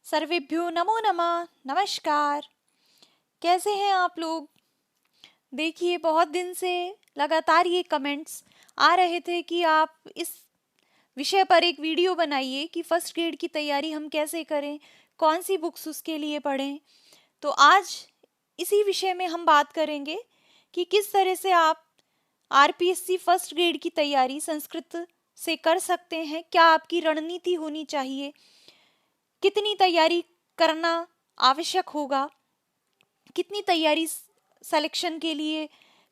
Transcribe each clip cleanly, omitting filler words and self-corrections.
सर्वेभ्यो नमो नमः। नमस्कार। कैसे हैं आप लोग? देखिए, बहुत दिन से लगातार ये कमेंट्स आ रहे थे कि आप इस विषय पर एक वीडियो बनाइए कि फर्स्ट ग्रेड की तैयारी हम कैसे करें, कौन सी बुक्स उसके लिए पढ़ें। तो आज इसी विषय में हम बात करेंगे कि किस तरह से आप आरपीएससी फर्स्ट ग्रेड की तैयारी संस्कृत से कर सकते हैं, क्या आपकी रणनीति होनी चाहिए, कितनी तैयारी करना आवश्यक होगा, कितनी तैयारी सिलेक्शन के लिए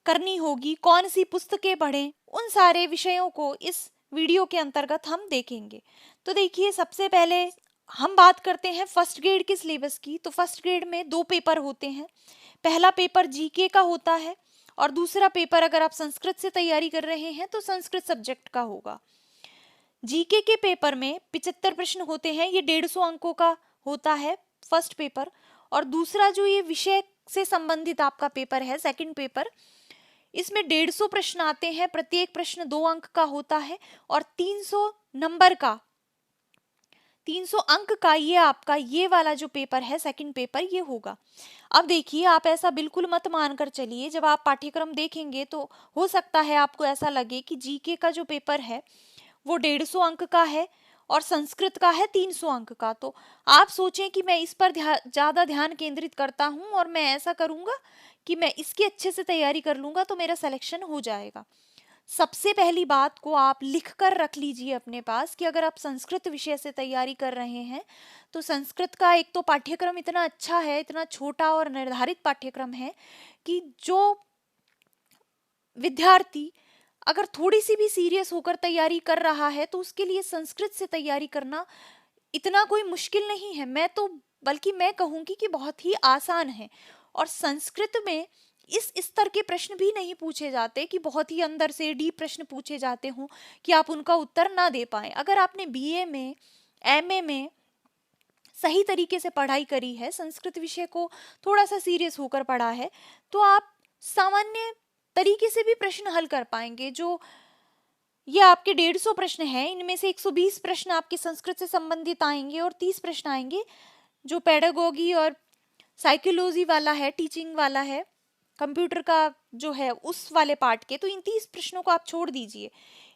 करनी होगी, कौन सी पुस्तकें पढ़ें, उन सारे विषयों को इस वीडियो के अंतर्गत हम देखेंगे। तो देखिए, सबसे पहले हम बात करते हैं फर्स्ट ग्रेड के सिलेबस की। तो फर्स्ट ग्रेड में 2 पेपर होते हैं। पहला पेपर जीके का होता है और दूसरा पेपर अगर आप संस्कृत से तैयारी कर रहे हैं तो संस्कृत सब्जेक्ट का होगा। जीके के पेपर में 75 प्रश्न होते हैं, ये 150 अंकों का होता है फर्स्ट पेपर। और दूसरा जो ये विषय से संबंधित आपका पेपर है, सेकंड पेपर, इसमें 150 प्रश्न आते हैं, प्रत्येक प्रश्न 2 अंक का होता है और 300 नंबर का, 300 अंक का ये आपका ये वाला जो पेपर है सेकंड पेपर ये होगा। अब देखिए, आप ऐसा बिल्कुल मत मानकर चलिए, जब आप पाठ्यक्रम देखेंगे तो हो सकता है आपको ऐसा लगे कि जीके का जो पेपर है वो 150 अंक का है और संस्कृत का है 300 अंक का। तो आप सोचें कि मैं इस पर ज़्यादा ध्यान केंद्रित करता हूँ और मैं ऐसा करूँगा कि मैं इसकी अच्छे से तैयारी कर लूँगा तो मेरा सिलेक्शन हो जाएगा। सबसे पहली बात को आप लिख कर रख लीजिए अपने पास कि अगर आप संस्कृत विषय से तैयारी कर रहे हैं तो संस्कृत का एक तो पाठ्यक्रम इतना अच्छा है, इतना छोटा और निर्धारित पाठ्यक्रम है कि जो विद्यार्थी अगर थोड़ी सी भी सीरियस होकर तैयारी कर रहा है तो उसके लिए संस्कृत से तैयारी करना इतना कोई मुश्किल नहीं है। मैं तो बल्कि मैं कहूँगी कि बहुत ही आसान है। और संस्कृत में इस स्तर के प्रश्न भी नहीं पूछे जाते कि बहुत ही अंदर से डीप प्रश्न पूछे जाते हों कि आप उनका उत्तर ना दे पाए। अगर आपने बीए में, एमए में सही तरीके से पढ़ाई करी है, संस्कृत विषय को थोड़ा सा सीरियस होकर पढ़ा है, तो आप सामान्य तरीके से भी प्रश्न हल कर पाएंगे। जो ये आपके 150 प्रश्न हैं, इनमें से 120 प्रश्न आपके संस्कृत से संबंधित आएंगे और 30 प्रश्न आएंगे जो पेडागोगी और साइकोलॉजी वाला है, टीचिंग वाला है, कंप्यूटर का जो है उस वाले पार्ट के। तो इन 30 प्रश्नों को आप छोड़ दीजिए।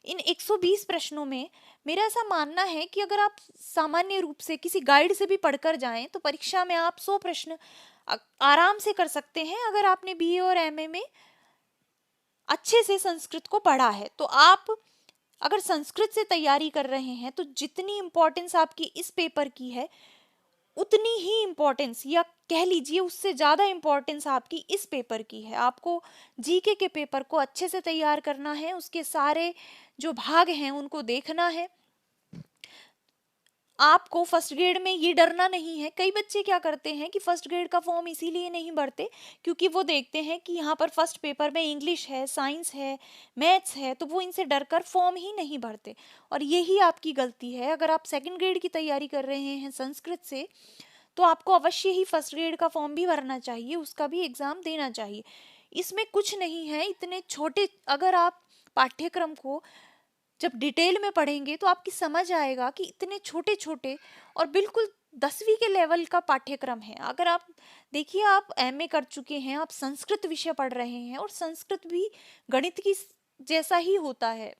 इन 120 प्रश्नों में मेरा ऐसा मानना है कि अगर आप सामान्य रूप से किसी गाइड से भी पढ़कर जाएं तो परीक्षा में आप 100 प्रश्न आराम से कर सकते हैं अगर आपने बीए और एमए में अच्छे से संस्कृत को पढ़ा है। तो आप अगर संस्कृत से तैयारी कर रहे हैं तो जितनी इम्पोर्टेंस आपकी इस पेपर की है उतनी ही इम्पोर्टेंस, या कह लीजिए उससे ज़्यादा इम्पोर्टेंस आपकी इस पेपर की है। आपको जीके के पेपर को अच्छे से तैयार करना है, उसके सारे जो भाग हैं उनको देखना है। आपको फर्स्ट ग्रेड में ये डरना नहीं है। कई बच्चे क्या करते हैं कि फर्स्ट ग्रेड का फॉर्म इसीलिए नहीं भरते क्योंकि वो देखते हैं कि यहाँ पर फर्स्ट पेपर में इंग्लिश है, साइंस है, मैथ्स है, तो वो इनसे डरकर फॉर्म ही नहीं भरते। और यही आपकी गलती है। अगर आप सेकंड ग्रेड की तैयारी कर रहे हैं संस्कृत से तो आपको अवश्य ही फर्स्ट ग्रेड का फॉर्म भी भरना चाहिए, उसका भी एग्जाम देना चाहिए। इसमें कुछ नहीं है। इतने छोटे, अगर आप पाठ्यक्रम को जब डिटेल में पढ़ेंगे तो आपकी समझ आएगा कि इतने छोटे छोटे और बिल्कुल 10वीं के लेवल का पाठ्यक्रम है। अगर आप देखिए, आप एमए कर चुके हैं, आप संस्कृत विषय पढ़ रहे हैं और संस्कृत भी गणित की जैसा ही होता है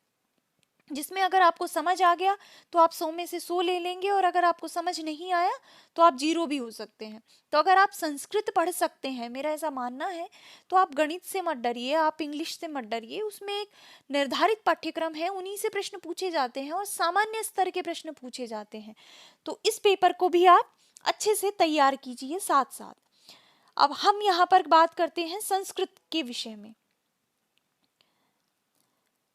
जिसमें अगर आपको समझ आ गया तो आप 100 में से 100 ले लेंगे और अगर आपको समझ नहीं आया तो आप 0 भी हो सकते हैं। तो अगर आप संस्कृत पढ़ सकते हैं, मेरा ऐसा मानना है, तो आप गणित से मत डरिए, आप इंग्लिश से मत डरिए। उसमें एक निर्धारित पाठ्यक्रम है, उन्हीं से प्रश्न पूछे जाते हैं और सामान्य स्तर के प्रश्न पूछे जाते हैं। तो इस पेपर को भी आप अच्छे से तैयार कीजिए साथ साथ। अब हम यहाँ पर बात करते हैं संस्कृत के विषय में।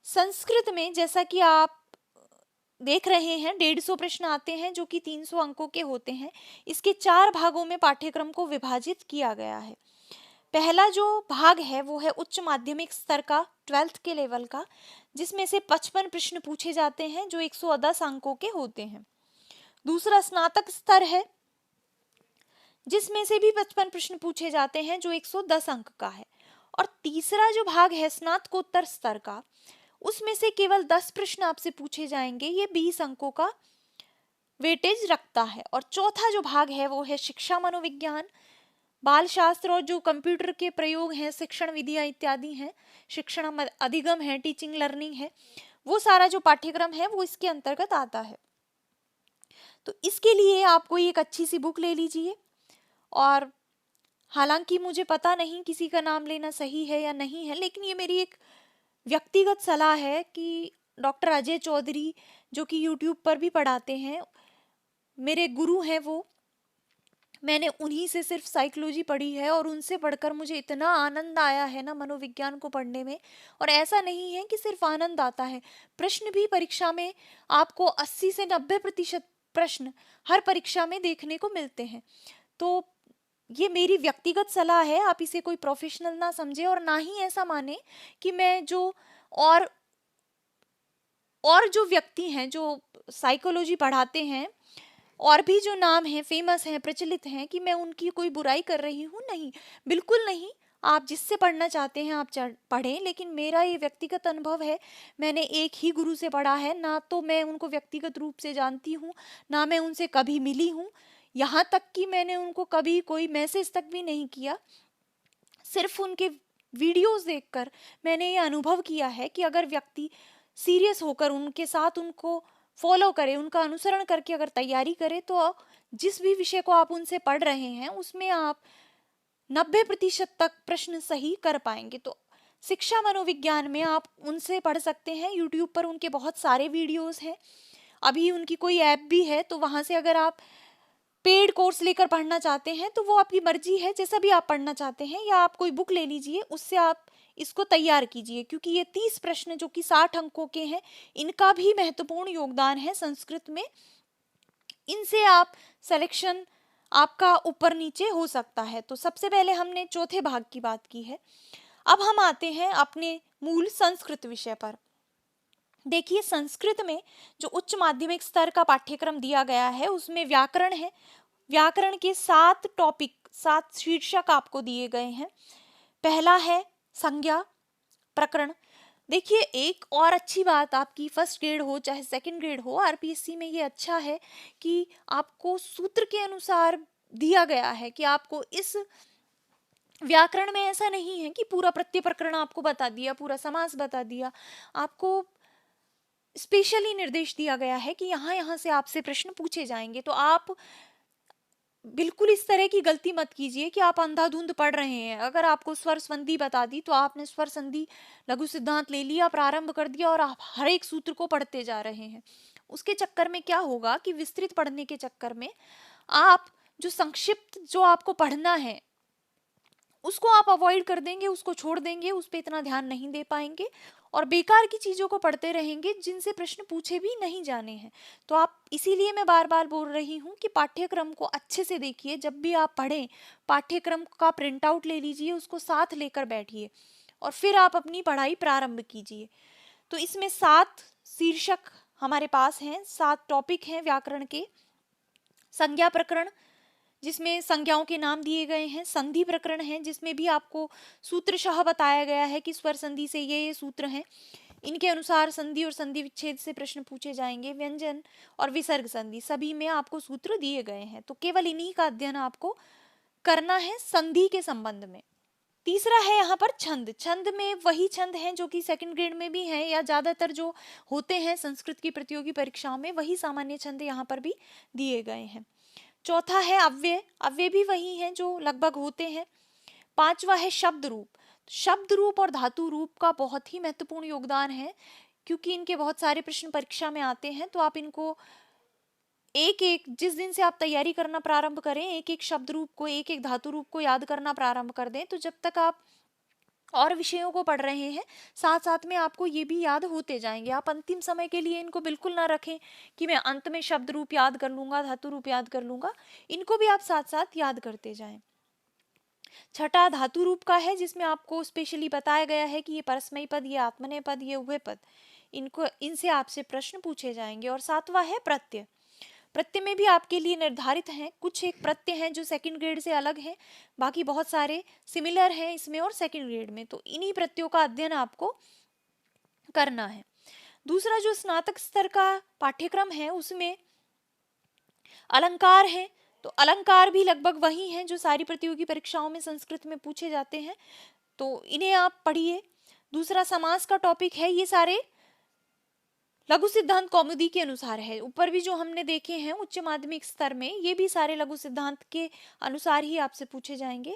संस्कृत में जैसा कि आप देख रहे हैं 150 प्रश्न आते हैं जो कि 300 अंकों के होते हैं। इसके 4 भागों में पाठ्यक्रम को विभाजित किया गया है। पहला जो भाग है वो है उच्च माध्यमिक स्तर का, 12th के लेवल का, जिसमें से 55 प्रश्न पूछे जाते हैं जो 110 अंकों के होते हैं। दूसरा स्नातक स्तर है जिसमें से भी 55 प्रश्न पूछे जाते हैं जो 110 अंक का है। और तीसरा जो भाग है स्नातकोत्तर स्तर का, उसमें से केवल 10 प्रश्न आपसे पूछे जाएंगे, ये 20 अंकों का वेटेज रखता है। और चौथा जो भाग है वो है शिक्षा मनोविज्ञान, बाल शास्त्र और जो कंप्यूटर के प्रयोग हैं, शिक्षण विधियां इत्यादि हैं, शिक्षण अधिगम है, टीचिंग लर्निंग है, वो सारा जो पाठ्यक्रम है वो इसके अंतर्गत आता है। तो इसके लिए आपको एक अच्छी सी बुक ले लीजिए। और हालांकि मुझे पता नहीं किसी का नाम लेना सही है या नहीं है, लेकिन ये मेरी एक व्यक्तिगत सलाह है कि डॉक्टर अजय चौधरी जो कि यूट्यूब पर भी पढ़ाते हैं, मेरे गुरु हैं वो, मैंने उन्हीं से सिर्फ साइकोलॉजी पढ़ी है और उनसे पढ़कर मुझे इतना आनंद आया है ना मनोविज्ञान को पढ़ने में। और ऐसा नहीं है कि सिर्फ आनंद आता है, प्रश्न भी परीक्षा में आपको 80 से 90% प्रश्न हर परीक्षा में देखने को मिलते हैं। तो ये मेरी व्यक्तिगत सलाह है, आप इसे कोई प्रोफेशनल ना समझे और ना ही ऐसा माने कि मैं जो और जो व्यक्ति हैं जो साइकोलॉजी पढ़ाते हैं और भी जो नाम हैं, फेमस हैं, प्रचलित हैं, कि मैं उनकी कोई बुराई कर रही हूँ, नहीं, बिल्कुल नहीं। आप जिससे पढ़ना चाहते हैं आप पढ़ें, लेकिन मेरा ये व्यक्तिगत अनुभव है, मैंने एक ही गुरु से पढ़ा है, ना तो मैं उनको व्यक्तिगत रूप से जानती हूँ, ना मैं उनसे कभी मिली हूँ, यहाँ तक कि मैंने उनको कभी कोई मैसेज तक भी नहीं किया। सिर्फ उनके वीडियोस देखकर मैंने ये अनुभव किया है कि अगर व्यक्ति सीरियस होकर उनके साथ उनको फॉलो करे, उनका अनुसरण करके अगर तैयारी करे, तो जिस भी विषय को आप उनसे पढ़ रहे हैं उसमें आप 90% तक प्रश्न सही कर पाएंगे। तो शिक्षा मनोविज्ञान में आप उनसे पढ़ सकते हैं, यूट्यूब पर उनके बहुत सारे वीडियोस हैं, अभी उनकी कोई ऐप भी है, तो वहां से अगर आप पेड कोर्स लेकर पढ़ना चाहते हैं तो वो आपकी मर्जी है, जैसा भी आप पढ़ना चाहते हैं, या आप कोई बुक ले लीजिए, उससे आप इसको तैयार कीजिए, क्योंकि ये 30 प्रश्न जो कि 60 अंकों के हैं, इनका भी महत्वपूर्ण योगदान है संस्कृत में। इनसे आप सिलेक्शन आपका ऊपर नीचे हो सकता है। तो सबसे पहले हमने चौथे भाग की बात की है, अब हम आते हैं अपने मूल संस्कृत विषय पर। देखिए, संस्कृत में जो उच्च माध्यमिक स्तर का पाठ्यक्रम दिया गया है उसमें व्याकरण है। व्याकरण के 7 टॉपिक, 7 शीर्षक आपको दिए गए हैं। पहला है संज्ञा प्रकरण। देखिए, एक और अच्छी बात, आपकी फर्स्ट ग्रेड हो चाहे सेकंड ग्रेड हो, आरपीएससी में ये अच्छा है कि आपको सूत्र के अनुसार दिया गया है कि आपको इस व्याकरण में ऐसा नहीं है कि पूरा प्रत्यय प्रकरण आपको बता दिया, पूरा समास बता दिया, आपको स्पेशली निर्देश दिया गया है कि यहाँ यहाँ से आपसे प्रश्न पूछे जाएंगे। तो आप बिल्कुल इस तरह की गलती मत कीजिए कि आप अंधाधुंध पढ़ रहे हैं। अगर आपको स्वर संधि बता दी तो आपने स्वर संधि लघु सिद्धांत ले लिया, प्रारंभ कर दिया और आप हर एक सूत्र को पढ़ते जा रहे हैं। उसके चक्कर में क्या होगा कि विस्तृत पढ़ने के चक्कर में आप जो संक्षिप्त जो आपको पढ़ना है उसको आप अवॉइड कर देंगे, उसको छोड़ देंगे, उस पर इतना ध्यान नहीं दे पाएंगे और बेकार की चीज़ों को पढ़ते रहेंगे जिनसे प्रश्न पूछे भी नहीं जाने हैं। तो आप, इसीलिए मैं बार बार बोल रही हूँ कि पाठ्यक्रम को अच्छे से देखिए। जब भी आप पढ़ें, पाठ्यक्रम का प्रिंट आउट ले लीजिए, उसको साथ लेकर बैठिए और फिर आप अपनी पढ़ाई प्रारंभ कीजिए। तो इसमें 7 शीर्षक हमारे पास हैं, 7 टॉपिक हैं व्याकरण के। संज्ञा प्रकरण, जिसमें संज्ञाओं के नाम दिए गए हैं। संधि प्रकरण है, जिसमें भी आपको सूत्रशः बताया गया है कि स्वर संधि से ये सूत्र हैं, इनके अनुसार संधि और संधि विच्छेद से प्रश्न पूछे जाएंगे। व्यंजन और विसर्ग संधि, सभी में आपको सूत्र दिए गए हैं, तो केवल इन्हीं का अध्ययन आपको करना है संधि के संबंध में। तीसरा है यहाँ पर छंद। छंद में वही छंद हैं जो कि सेकंड ग्रेड में भी हैं, या ज्यादातर जो होते हैं संस्कृत की प्रतियोगी परीक्षाओं में, वही सामान्य छंद यहाँ पर भी दिए गए हैं। चौथा है अव्यय। अव्यय भी वही हैं जो लगभग होते हैं। पांचवा है शब्द रूप। शब्द रूप और धातु रूप का बहुत ही महत्वपूर्ण योगदान है, क्योंकि इनके बहुत सारे प्रश्न परीक्षा में आते हैं। तो आप इनको एक एक, जिस दिन से आप तैयारी करना प्रारंभ करें, एक एक शब्द रूप को, एक एक धातु रूप को याद करना प्रारंभ कर दें, तो जब तक आप और विषयों को पढ़ रहे हैं साथ साथ में आपको ये भी याद होते जाएंगे। आप अंतिम समय के लिए इनको बिल्कुल ना रखें कि मैं अंत में शब्द रूप याद कर लूंगा, धातु रूप याद कर लूंगा, इनको भी आप साथ साथ याद करते जाएं। छठा धातु रूप का है, जिसमें आपको स्पेशली बताया गया है कि ये परस्मयी पद, ये आत्मनेय पद, ये उभय पद, इनसे आपसे प्रश्न पूछे जाएंगे। और सातवां है प्रत्यय। प्रत्यय में भी आपके लिए निर्धारित हैं, कुछ एक प्रत्यय हैं जो सेकंड ग्रेड से अलग हैं, बाकी बहुत सारे सिमिलर हैं इसमें और सेकंड ग्रेड में। तो इन्हीं प्रत्ययों का अध्ययन आपको करना है। दूसरा जो स्नातक स्तर का पाठ्यक्रम है उसमें अलंकार हैं, तो अलंकार भी लगभग वही हैं जो सारी प्रतियोगी परीक्षाओं में संस्कृत में पूछे जाते हैं, तो इन्हें आप पढ़िए। दूसरा समास का टॉपिक है, ये सारे लघु सिद्धांत कौमुदी के अनुसार है। ऊपर भी जो हमने देखे हैं उच्च माध्यमिक स्तर में, ये भी सारे लघु सिद्धांत के अनुसार ही आपसे पूछे जाएंगे।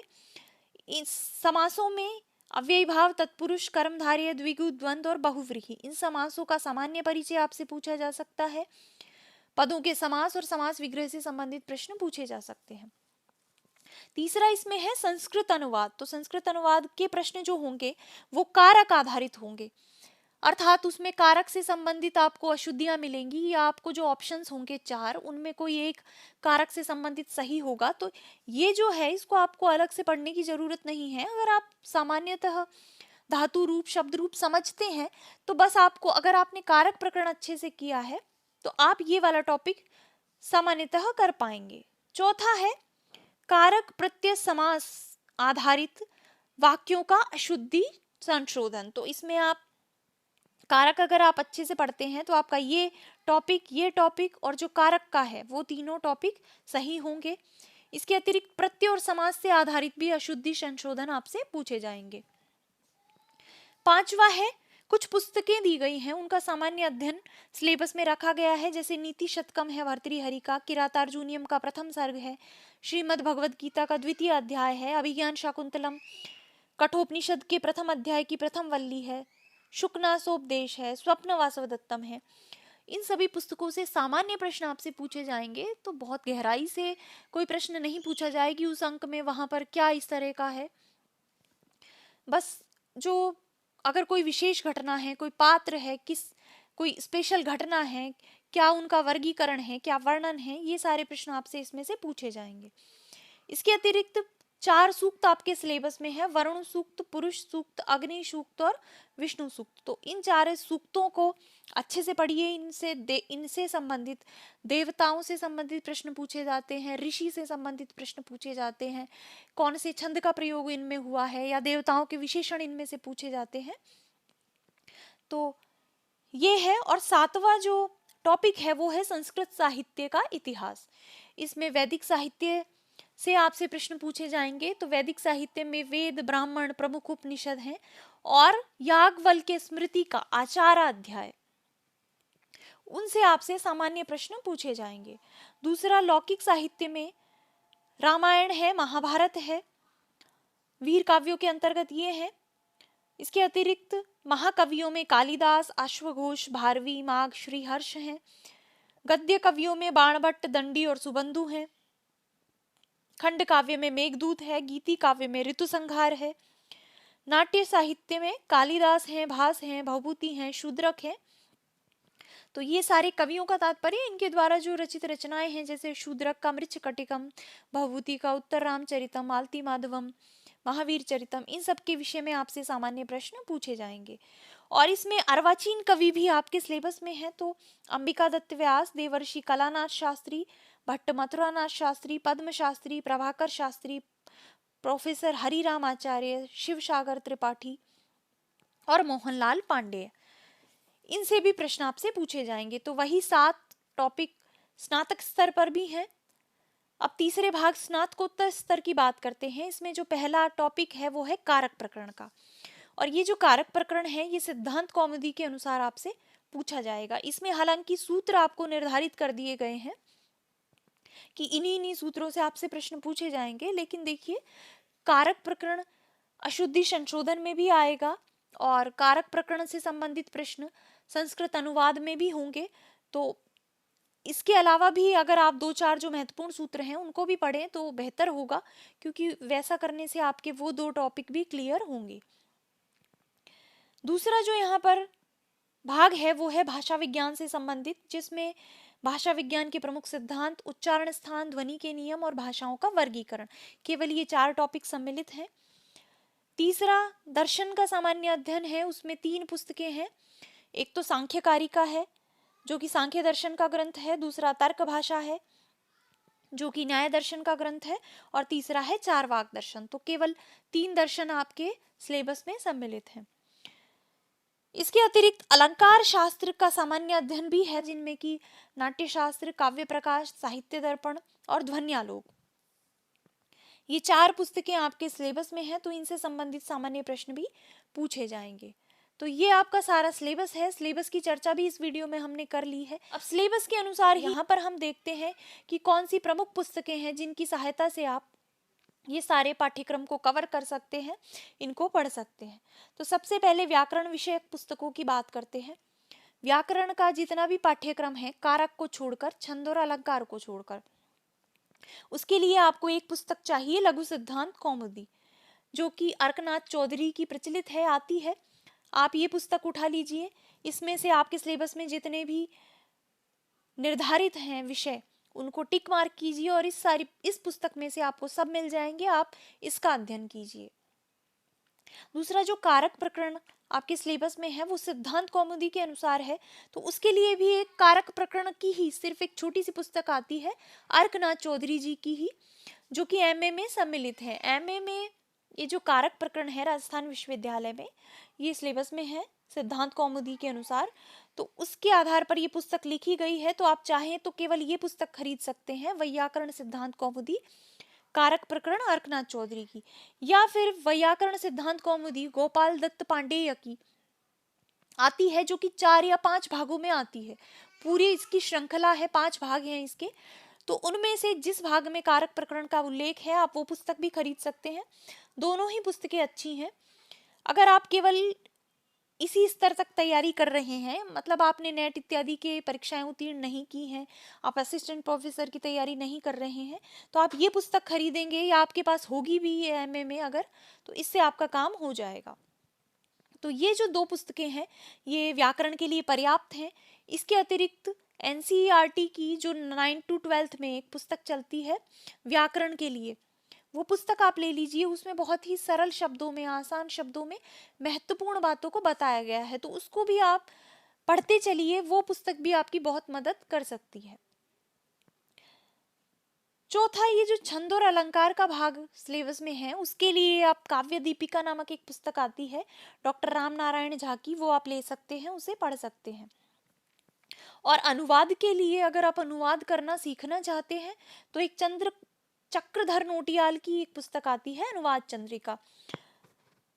इस समासों में अव्ययी भाव, तत्पुरुष, कर्मधारय, द्विगु, द्वंद्व और बहुव्रीहि, इन समासों का सामान्य परिचय आपसे पूछा जा सकता है। पदों के समास और समास विग्रह से संबंधित प्रश्न पूछे जा सकते हैं। तीसरा इसमें है संस्कृत अनुवाद। तो संस्कृत अनुवाद के प्रश्न जो होंगे वो कारक आधारित होंगे, अर्थात उसमें कारक से संबंधित आपको अशुद्धियां मिलेंगी, या आपको जो ऑप्शंस होंगे 4 उनमें कोई एक कारक से संबंधित सही होगा। तो ये जो है इसको आपको अलग से पढ़ने की जरूरत नहीं है। अगर आप सामान्यतः धातु रूप, शब्द रूप समझते हैं तो बस आपको, अगर आपने कारक प्रकरण अच्छे से किया है तो आप ये वाला टॉपिक सामान्यतः कर पाएंगे। चौथा है कारक प्रत्यय समास आधारित वाक्यों का अशुद्धि संशोधन। तो इसमें आप कारक अगर आप अच्छे से पढ़ते हैं तो आपका ये टॉपिक और जो कारक का है वो तीनों टॉपिक सही होंगे। इसके अतिरिक्त प्रत्यय और समास से आधारित भी अशुद्धि संशोधन आपसे पूछे जाएंगे। पांचवा है कुछ पुस्तकें दी गई हैं, उनका सामान्य अध्ययन सिलेबस में रखा गया है, जैसे नीति शतकम है भर्तृहरि का, किरातार्जुनीयम का प्रथम सर्ग है, श्रीमद् भगवद गीता का द्वितीय अध्याय है, अभिज्ञान शाकुंतलम कठोपनिषद के प्रथम अध्याय की प्रथम वल्ली है, शुकनासोपदेश है, स्वप्न वासवदत्तम है। इन सभी पुस्तकों से सामान्य प्रश्न आपसे पूछे जाएंगे, तो बहुत गहराई से कोई प्रश्न नहीं पूछा जाएगी उस अंक में, वहां पर क्या इस तरह का है। बस जो अगर कोई विशेष घटना है, कोई पात्र है, कोई स्पेशल घटना है, क्या उनका वर्गीकरण है, क्या वर्णन है, ये सारे प्रश्न आपसे इसमें से पूछे जाएंगे। इसके अतिरिक्त 4 सूक्त आपके सिलेबस में है, वरुण सूक्त, पुरुष सूक्त, अग्नि सूक्त और विष्णु सूक्त। तो इन 4 सूक्तों को अच्छे से पढ़िए। इनसे संबंधित, देवताओं से संबंधित प्रश्न पूछे जाते हैं, ऋषि से संबंधित प्रश्न पूछे जाते हैं, कौन से छंद का प्रयोग इनमें हुआ है, या देवताओं के विशेषण इनमें से पूछे जाते हैं। तो ये है। और 7वां जो टॉपिक है वो है संस्कृत साहित्य का इतिहास। इसमें वैदिक साहित्य से आपसे प्रश्न पूछे जाएंगे। तो वैदिक साहित्य में वेद, ब्राह्मण, प्रमुख उपनिषद हैं, और याज्ञवल्क्य स्मृति का आचार अध्याय, उनसे आपसे सामान्य प्रश्न पूछे जाएंगे। दूसरा, लौकिक साहित्य में रामायण है, महाभारत है, वीर काव्यों के अंतर्गत ये है। इसके अतिरिक्त महाकवियों में कालिदास, अश्वघोष, भारवी, माघ, श्रीहर्ष हैं। गद्य कवियों में बाणभट्ट, दंडी और सुबंधु हैं। खंड काव्य में मेघदूत है, गीति काव्य में ऋतुसंहार है। नाट्य साहित्य में कालिदास हैं, भास हैं, भवभूति हैं, शूद्रक हैं। तो ये सारे कवियों का तात्पर्य इनके द्वारा जो रचित रचनाएं हैं, जैसे शूद्रक का मृच्छकटिकम, भवभूति का उत्तर रामचरितम, मालती माधवम, महावीर चरितम, इन सब के विषय में आपसे सामान्य प्रश्न पूछे जाएंगे। और इसमें अर्वाचीन कवि भी आपके सिलेबस में है। तो अंबिका दत्त व्यास, देवर्षि कलानाथ शास्त्री, भट्ट मथुरानाथ शास्त्री, पद्म शास्त्री, प्रभाकर शास्त्री, प्रोफेसर हरिराम आचार्य, शिव सागर त्रिपाठी और मोहनलाल पांडे, इनसे भी प्रश्न आपसे पूछे जाएंगे। तो वही 7 टॉपिक स्नातक स्तर पर भी हैं। अब तीसरे भाग स्नातकोत्तर स्तर की बात करते हैं। इसमें जो पहला टॉपिक है वो है कारक प्रकरण का, और ये जो कारक प्रकरण है ये सिद्धांत कौमुदी के अनुसार आपसे पूछा जाएगा। इसमें हालांकि सूत्र आपको निर्धारित कर दिए गए हैं कि इन्हीं सूत्रों से आपसे प्रश्न पूछे जाएंगे, लेकिन देखिए कारक प्रकरण अशुद्धि संशोधन में भी आएगा, और कारक प्रकरण से संबंधित प्रश्न संस्कृत अनुवाद में भी होंगे। तो इसके अलावा भी अगर आप 2-4 जो महत्वपूर्ण सूत्र हैं उनको भी पढ़ें तो बेहतर होगा, क्योंकि वैसा करने से आपके वो 2 टॉपिक भी क्लियर होंगे। दूसरा जो यहाँ पर भाग है वो है भाषा विज्ञान से संबंधित, जिसमें भाषा विज्ञान के प्रमुख सिद्धांत, उच्चारण स्थान, ध्वनि के नियम और भाषाओं का वर्गीकरण, केवल ये 4 टॉपिक सम्मिलित हैं। तीसरा दर्शन का सामान्य अध्ययन है, उसमें 3 पुस्तकें हैं। एक तो सांख्यकारिका है जो कि सांख्य दर्शन का ग्रंथ है, दूसरा तर्क भाषा है जो कि न्याय दर्शन का ग्रंथ है, और तीसरा है चारवाक दर्शन। तो केवल 3 दर्शन आपके सिलेबस में सम्मिलित हैं। इसके अतिरिक्त अलंकार शास्त्र का सामान्य अध्ययन भी है, जिनमें कि नाट्य शास्त्र, काव्य प्रकाश, साहित्य दर्पण और ध्वन्यालोक, ये 4 पुस्तकें आपके सिलेबस में हैं, तो इनसे संबंधित सामान्य प्रश्न भी पूछे जाएंगे। तो ये आपका सारा सिलेबस है। सिलेबस की चर्चा भी इस वीडियो में हमने कर ली है। अब सिलेबस के अनुसार यहाँ पर हम देखते हैं कि कौन सी प्रमुख पुस्तकें हैं जिनकी सहायता से आप ये सारे पाठ्यक्रम को कवर कर सकते हैं, इनको पढ़ सकते हैं। तो सबसे पहले व्याकरण विषयक पुस्तकों की बात करते हैं। व्याकरण का जितना भी पाठ्यक्रम है, कारक को छोड़कर, छंद और अलंकार को छोड़कर, उसके लिए आपको एक पुस्तक चाहिए, लघु सिद्धांत कौमुदी, जो कि अर्कनाथ चौधरी की प्रचलित है, आती है। आप ये पुस्तक उठा लीजिए। इसमें से आपके सिलेबस में जितने भी निर्धारित हैं विषय, उनको टिक मार्क कीजिए और इस पुस्तक में से आपको सब मिल जाएंगे। आप इसका अध्ययन कीजिए। दूसरा, जो कारक प्रकरण आपके सिलेबस में है, वो सिद्धांत कौमुदी के अनुसार है, तो उसके लिए भी एक कारक प्रकरण की ही सिर्फ एक छोटी सी पुस्तक आती है, अर्कनाथ चौधरी जी की ही, जो कि एमए में सम्मिलित है। एमए में ये जो कारक प्रकरण है राजस्थान विश्वविद्यालय में, ये सिलेबस में है सिद्धांत कौमुदी के अनुसार, तो उसके आधार पर ये पुस्तक लिखी गई है। तो आप चाहें तो केवल ये पुस्तक खरीद सकते हैं, वैयाकरण सिद्धांत कौमुदी कारक प्रकरण अर्कनाथ चौधरी की, या फिर वैयाकरण सिद्धांत कौमुदी गोपाल दत्त पांडेय की आती है, जो कि 4 या 5 भागों में आती है। पूरी इसकी श्रृंखला है, 5 भाग हैं इसके, तो उनमें से जिस भाग में कारक प्रकरण का उल्लेख है, आप वो पुस्तक भी खरीद सकते हैं। दोनों ही पुस्तकें अच्छी हैं। अगर आप केवल इसी स्तर तक तैयारी कर रहे हैं, मतलब आपने नेट इत्यादि के परीक्षाएं उत्तीर्ण नहीं की हैं, आप असिस्टेंट प्रोफेसर की तैयारी नहीं कर रहे हैं, तो आप ये पुस्तक खरीदेंगे, या आपके पास होगी भी ये एमए में अगर, तो इससे आपका काम हो जाएगा। तो ये जो 2 पुस्तकें हैं, ये व्याकरण के लिए पर्याप्त हैं। इसके अतिरिक्त एनसीईआरटी की जो 9 to 12 में एक पुस्तक चलती है व्याकरण के लिए, वो पुस्तक आप ले लीजिए। उसमें बहुत ही सरल शब्दों में, आसान शब्दों में महत्वपूर्ण बातों को बताया गया है, तो उसको भी आप पढ़ते चलिए। वो पुस्तक भी आपकी बहुत मदद कर सकती है। चौथा, ये जो छंद और अलंकार का भाग सिलेबस में है, उसके लिए आप काव्य दीपिका नामक एक पुस्तक आती है डॉक्टर राम नारायण झा की, वो आप ले सकते हैं, उसे पढ़ सकते हैं। और अनुवाद के लिए अगर आप अनुवाद करना सीखना चाहते हैं, तो एक चक्रधर नोटियाल की एक पुस्तक आती है, अनुवाद चंद्रिका।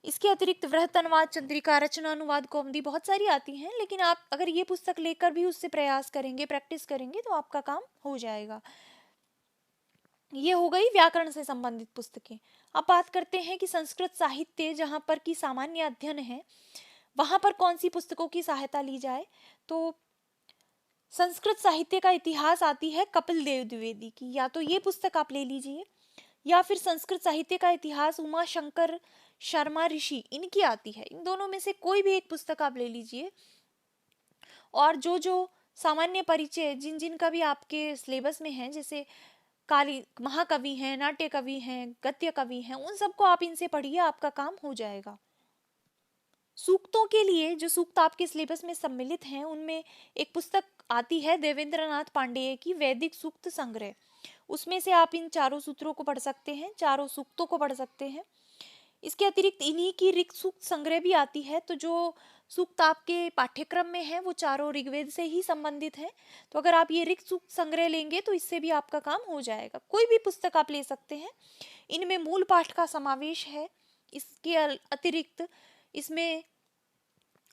इसके अतिरिक्त वृहत अनुवाद चंद्रिका, रचना अनुवाद कौमुदी, बहुत सारी आती हैं, लेकिन आप अगर ये पुस्तक लेकर भी उससे प्रयास करेंगे, प्रैक्टिस करेंगे, तो आपका काम हो जाएगा। ये हो गई व्याकरण से संबंधित पुस्तकें। अब बात करते हैं कि संस्कृत साहित्य जहाँ पर की सामान्य अध्ययन है, वहाँ पर कौन सी पुस्तकों की सहायता ली जाए। तो संस्कृत साहित्य का इतिहास आती है कपिल देव द्विवेदी की, या तो ये पुस्तक आप ले लीजिए, या फिर संस्कृत साहित्य का इतिहास उमा शंकर शर्मा ऋषि, इनकी आती है। इन दोनों में से कोई भी एक पुस्तक आप ले लीजिए। और जो जो सामान्य परिचय जिन जिन का भी आपके सिलेबस में है, जैसे काली महाकवि हैं, नाट्य कवि हैं, गद्य कवि हैं, उन सबको आप इनसे पढ़िए, आपका काम हो जाएगा। सूक्तों के लिए जो सूक्त आपके सिलेबस में सम्मिलित हैं, उनमें एक पुस्तक आती है देवेंद्रनाथ पांडेय की, वैदिक सूक्त संग्रह। उसमें से आप इन 4 सूत्रों को पढ़ सकते हैं, 4 सूक्तों को पढ़ सकते हैं। इसके अतिरिक्त इन्हीं की ऋग सूक्त संग्रह भी आती है। तो जो सूक्त आपके पाठ्यक्रम में है, वो 4 ऋग्वेद से ही संबंधित है। तो अगर आप ये ऋग सूक्त संग्रह लेंगे, तो इससे भी आपका काम हो जाएगा। कोई भी पुस्तक आप ले सकते हैं, इनमें मूल पाठ का समावेश है। इसके अतिरिक्त इसमें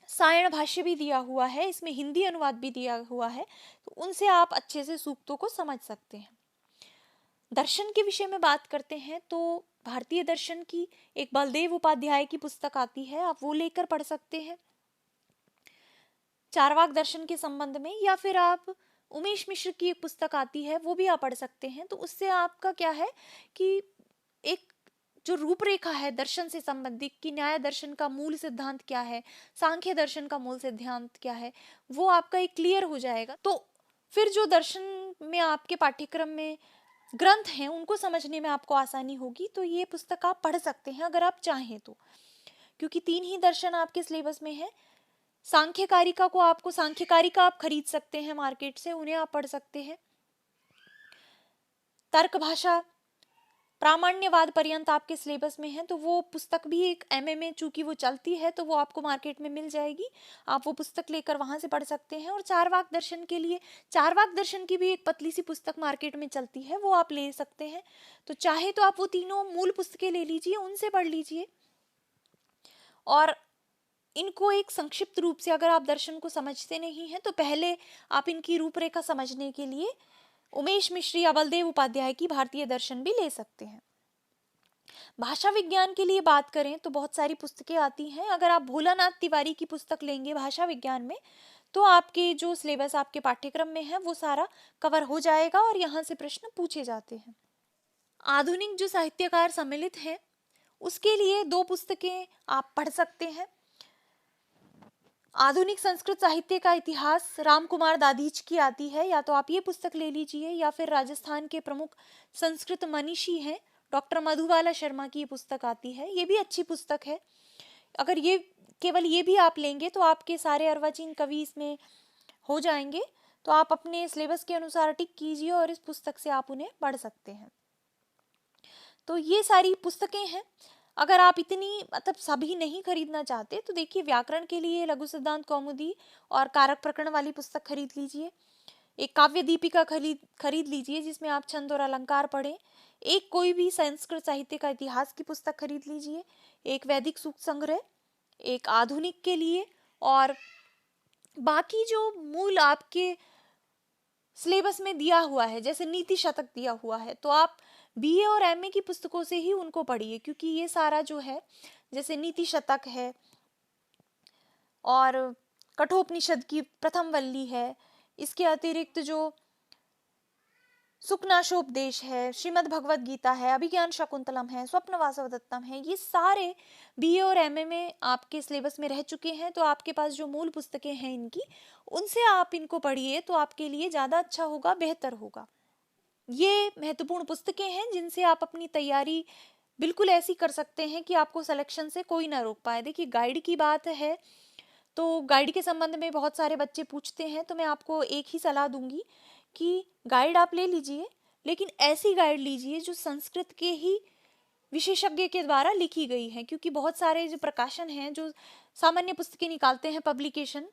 सायण भाष्य भी दिया हुआ है, इसमें हिंदी अनुवाद भी दिया हुआ है, तो उनसे आप अच्छे से सूक्तों को समझ सकते हैं। दर्शन के विषय में बात करते हैं, तो भारतीय दर्शन की एक बलदेव उपाध्याय की पुस्तक आती है, आप वो लेकर पढ़ सकते हैं चारवाक दर्शन के संबंध में, या फिर आप उमेश मिश्र की एक पुस्तक आती है, वो भी आप पढ़ सकते हैं। तो उससे आपका क्या है कि एक जो रूपरेखा है दर्शन से संबंधित, कि न्याय दर्शन का मूल सिद्धांत क्या है, सांख्य दर्शन का मूल सिद्धांत क्या है, वो आपका एक क्लियर हो जाएगा। तो फिर जो दर्शन में आपके पाठ्यक्रम में ग्रंथ हैं, उनको समझने में आपको आसानी होगी। तो ये पुस्तक आप पढ़ सकते हैं अगर आप चाहें तो, क्योंकि 3 ही दर्शन आपके सिलेबस में है। सांख्यकारिका आप खरीद सकते हैं मार्केट से, उन्हें आप पढ़ सकते हैं। तर्क भाषा प्रामाण्यवाद पर्यंत आपके सिलेबस में है, तो वो पुस्तक भी एक एमए में चूंकि वो चलती है तो वो आपको मार्केट में मिल जाएगी, आप वो पुस्तक लेकर वहां से पढ़ सकते हैं। और चारवाक दर्शन के लिए चारवाक दर्शन की भी एक पतली सी पुस्तक मार्केट में चलती है, वो आप ले सकते हैं। तो चाहे तो आप वो तीनों मूल पुस्तकें ले लीजिए, उनसे पढ़ लीजिए। और इनको एक संक्षिप्त रूप से, अगर आप दर्शन को समझते नहीं हैं तो पहले आप इनकी रूपरेखा समझने के लिए उमेश मिश्र या बलदेव उपाध्याय की भारतीय दर्शन भी ले सकते हैं। भाषा विज्ञान के लिए बात करें तो बहुत सारी पुस्तकें आती हैं। अगर आप भोलानाथ तिवारी की पुस्तक लेंगे भाषा विज्ञान में, तो आपके जो सिलेबस आपके पाठ्यक्रम में है वो सारा कवर हो जाएगा और यहाँ से प्रश्न पूछे जाते हैं। आधुनिक जो साहित्यकार सम्मिलित हैं उसके लिए 2 पुस्तकें आप पढ़ सकते हैं। आधुनिक संस्कृत साहित्य का इतिहास रामकुमार दादीच की आती है, या तो आप ये पुस्तक ले लीजिए, या फिर राजस्थान के प्रमुख संस्कृत मनीषी हैं डॉक्टर मधुबाला शर्मा की ये पुस्तक आती है, ये भी अच्छी पुस्तक है। अगर ये केवल ये भी आप लेंगे तो आपके सारे अर्वाचीन कवि इसमें हो जाएंगे। तो आप अपने सिलेबस के अनुसार टिक कीजिए और इस पुस्तक से आप उन्हें पढ़ सकते हैं। तो ये सारी पुस्तकें हैं। अगर आप इतनी मतलब सभी नहीं खरीदना चाहते तो देखिए, व्याकरण के लिए लघु सिद्धांत कौमुदी और कारक प्रकरण वाली पुस्तक खरीद लीजिए। एक काव्य दीपिका खरीद लीजिए जिसमें आप छंद और अलंकार पढ़ें। एक कोई भी संस्कृत साहित्य का इतिहास की पुस्तक खरीद लीजिए। एक वैदिक सूक्त संग्रह, एक आधुनिक के लिए, और बाकी जो मूल आपके सिलेबस में दिया हुआ है, जैसे नीति शतक दिया हुआ है, तो आप बीए और एमए की पुस्तकों से ही उनको पढ़िए, क्योंकि ये सारा जो है, जैसे नीति शतक है और कठोपनिषद की प्रथम वल्ली है, इसके अतिरिक्त जो सुकनाशोपदेश है, श्रीमद् भगवद गीता है, अभिज्ञान शकुंतलम है, स्वप्न वासवदत्तम है, ये सारे बीए और एमए में आपके सिलेबस में रह चुके हैं। तो आपके पास जो मूल पुस्तकें हैं इनकी, उनसे आप इनको पढ़िए तो आपके लिए ज़्यादा अच्छा होगा, बेहतर होगा। ये महत्वपूर्ण पुस्तकें हैं जिनसे आप अपनी तैयारी बिल्कुल ऐसी कर सकते हैं कि आपको सिलेक्शन से कोई ना रोक पाए। देखिए, गाइड की बात है तो गाइड के संबंध में बहुत सारे बच्चे पूछते हैं, तो मैं आपको एक ही सलाह दूंगी कि गाइड आप ले लीजिए, लेकिन ऐसी गाइड लीजिए जो संस्कृत के ही विशेषज्ञ के द्वारा लिखी गई है, क्योंकि बहुत सारे जो प्रकाशन हैं जो सामान्य पुस्तकें निकालते हैं पब्लिकेशन,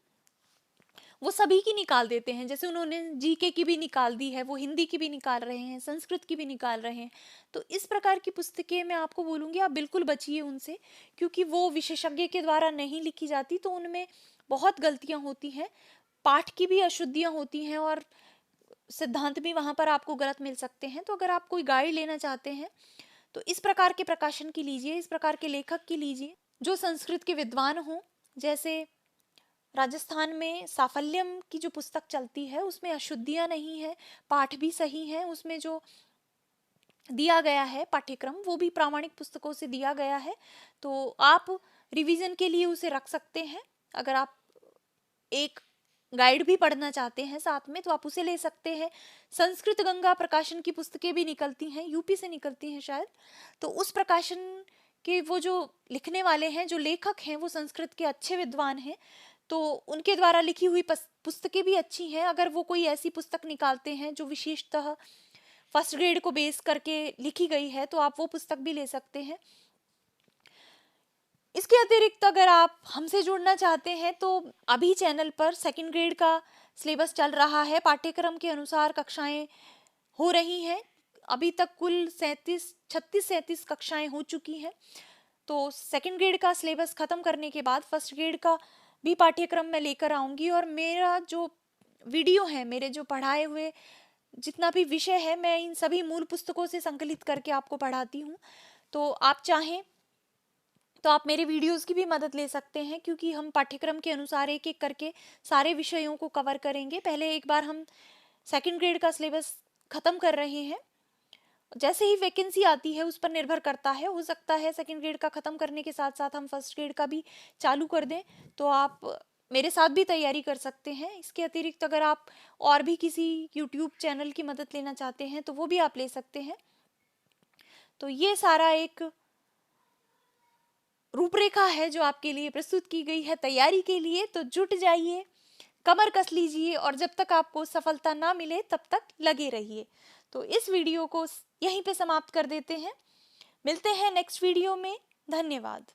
वो सभी की निकाल देते हैं। जैसे उन्होंने जीके की भी निकाल दी है, वो हिंदी की भी निकाल रहे हैं, संस्कृत की भी निकाल रहे हैं। तो इस प्रकार की पुस्तकें मैं आपको बोलूँगी आप बिल्कुल बचिए उनसे, क्योंकि वो विशेषज्ञ के द्वारा नहीं लिखी जाती, तो उनमें बहुत गलतियाँ होती हैं, पाठ की भी अशुद्धियाँ होती हैं और सिद्धांत भी वहाँ पर आपको गलत मिल सकते हैं। तो अगर आप कोई गाइड लेना चाहते हैं तो इस प्रकार के प्रकाशन की लीजिए, इस प्रकार के लेखक की लीजिए जो संस्कृत के विद्वान हों। जैसे राजस्थान में साफल्यम की जो पुस्तक चलती है उसमें अशुद्धियाँ नहीं है, पाठ भी सही है, उसमें जो दिया गया है पाठ्यक्रम वो भी प्रामाणिक पुस्तकों से दिया गया है। तो आप रिवीजन के लिए उसे रख सकते हैं। अगर आप एक गाइड भी पढ़ना चाहते हैं साथ में तो आप उसे ले सकते हैं। संस्कृत गंगा प्रकाशन की पुस्तकें भी निकलती हैं, यूपी से निकलती हैं शायद। तो उस प्रकाशन के वो जो लिखने वाले हैं, जो लेखक हैं, वो संस्कृत के अच्छे विद्वान हैं, तो उनके द्वारा लिखी हुई पुस्तकें भी अच्छी हैं। अगर वो कोई ऐसी पुस्तक निकालते हैं जो विशेषतः फर्स्ट ग्रेड को बेस करके लिखी गई है तो आप वो पुस्तक भी ले सकते हैं। इसके अतिरिक्त अगर आप हमसे जुड़ना चाहते हैं तो अभी चैनल पर सेकंड ग्रेड का सिलेबस चल रहा है, पाठ्यक्रम के अनुसार कक्षाएं हो रही हैं। अभी तक कुल 36-37 कक्षाएं हो चुकी हैं। तो सेकंड ग्रेड का सिलेबस खत्म करने के बाद फर्स्ट ग्रेड का भी पाठ्यक्रम मैं लेकर आऊँगी, और मेरा जो वीडियो है, मेरे जो पढ़ाए हुए जितना भी विषय है, मैं इन सभी मूल पुस्तकों से संकलित करके आपको पढ़ाती हूँ। तो आप चाहें तो आप मेरे वीडियोस की भी मदद ले सकते हैं, क्योंकि हम पाठ्यक्रम के अनुसार एक एक करके सारे विषयों को कवर करेंगे। पहले एक बार हम सेकंड ग्रेड का सिलेबस ख़त्म कर रहे हैं, जैसे ही वैकेंसी आती है उस पर निर्भर करता है, हो सकता है सेकंड ग्रेड का ख़त्म करने के साथ साथ हम फर्स्ट ग्रेड का भी चालू कर दें, तो आप मेरे साथ भी तैयारी कर सकते हैं। इसके अतिरिक्त अगर आप और भी किसी यूट्यूब चैनल की मदद लेना चाहते हैं तो वो भी आप ले सकते हैं। तो ये सारा एक रूपरेखा है जो आपके लिए प्रस्तुत की गई है तैयारी के लिए। तो जुट जाइए, कमर कस लीजिए और जब तक आपको सफलता ना मिले तब तक लगे रहिए। तो इस वीडियो को यहीं पे समाप्त कर देते हैं। मिलते हैं नेक्स्ट वीडियो में। धन्यवाद।